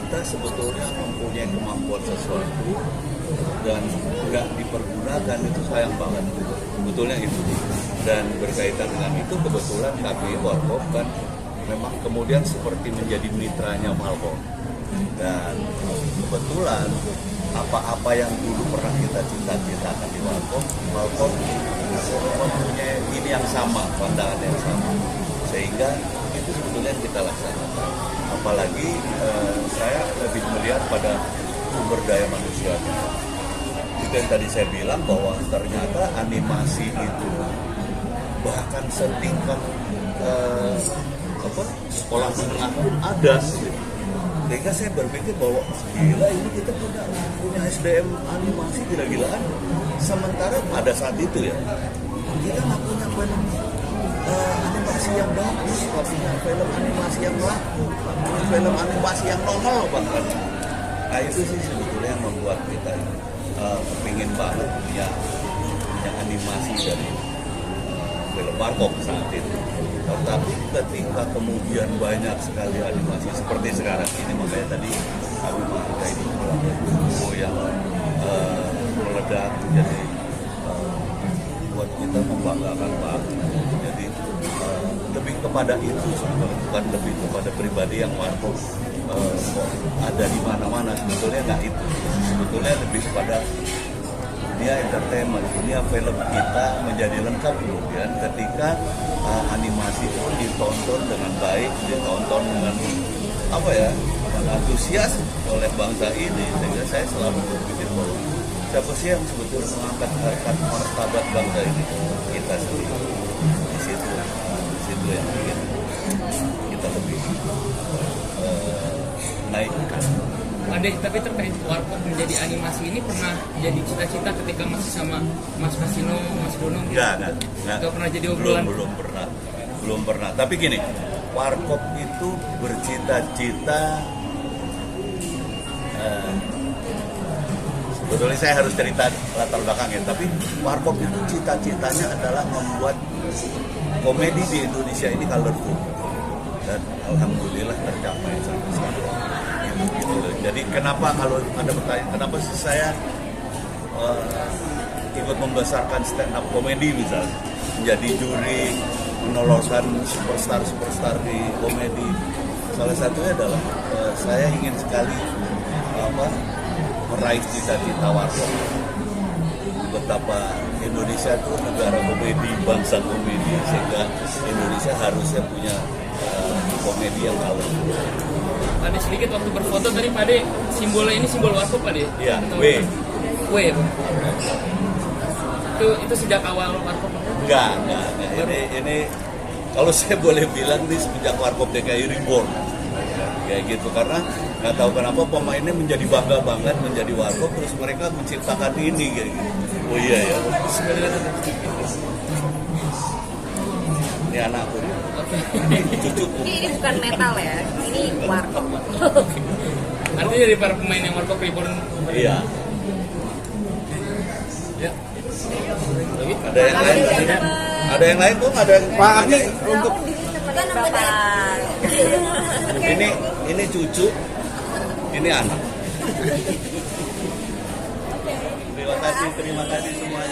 kita sebetulnya mempunyai kemampuan sesuatu dan nggak dipergunakan, itu sayang banget. Sebetulnya itu. Dan berkaitan dengan itu kebetulan KPI Warkop kan memang kemudian seperti menjadi mitranya Malkom. Dan kebetulan apa-apa yang dulu pernah kita cita-citakan di Malkom mempunyai ini yang sama, pandangan yang sama. Sehingga itu sebetulnya kita laksanakan. Apalagi saya lebih melihat pada sumber daya manusia. Itu yang tadi saya bilang bahwa ternyata animasi itu bahkan setingkat sekolah menengah pun ada. Sehingga saya berpikir bahwa gila ini kita punya SDM animasi gila-gilaan. Sementara pada saat itu ya kita nggak punya film animasi yang bagus, nggak punya film animasi yang laku, film animasi yang normal bahkan. Nah itu sih sebetulnya yang membuat kita kepingin banget punya animasi dari film Warkop saat itu. Tetapi ketika kemudian banyak sekali animasi seperti sekarang ini, makanya tadi kami menghargai buku yang meledak, jadi buat kita membanggakan banget. Jadi lebih kepada itu sebetulnya, bukan lebih kepada pribadi yang Warkop ada di mana-mana, sebetulnya nggak itu. Sebetulnya lebih kepada dunia entertainment, dunia film kita menjadi lengkap kemudian ketika animasi itu ditonton dengan baik, ditonton dengan antusias oleh bangsa ini. Sehingga saya selalu berpikir bahwa siapa sih yang sebetulnya mengangkat harkat martabat bangsa ini? Kita sendiri. Di situ yang bikin kita lebih naikkan. Ade, tapi terkait Warkop menjadi animasi ini pernah jadi cita-cita ketika masih sama Mas Kasino, Mas Dono? Enggak Pernah jadi obrolan? Belum pernah. Tapi gini, Warkop itu bercita-cita. Sebetulnya saya harus cerita latar belakangnya. Tapi Warkop itu cita-citanya adalah membuat komedi di Indonesia ini colorful. Dan alhamdulillah tercapai sampai sekarang. Gitu. Jadi kenapa kalau ada pertanyaan kenapa sih saya ikut membesarkan stand up komedi misalnya, menjadi juri, menolorkan superstar di komedi, salah satunya adalah saya ingin sekali meraih cita-cita Warkop, betapa Indonesia itu negara komedi, bangsa komedi, sehingga Indonesia harusnya punya komedi yang colorful. Ada sedikit waktu berfoto tadi Pak Ade, simbolnya ini simbol Warkop Pak Ade? Iya, W. Itu sejak awal Warkop? Enggak. Ini kalau saya boleh bilang nih semenjak Warkop DKI Reborn. Kayak gitu, karena nggak tahu kenapa pemainnya menjadi bangga banget menjadi Warkop, terus mereka menciptakan ini kayak gitu. Oh iya ya. Ini anakku. Cucuku. Ini bukan metal ya, ini Warkop. Artinya dari para pemain yang Warkop Reborn. Iya. Ya. Ada yang lain? Ada yang lain tuh? Ada yang Pak Abi untuk Bapak. ini cucu, ini anak. Terima kasih semuanya.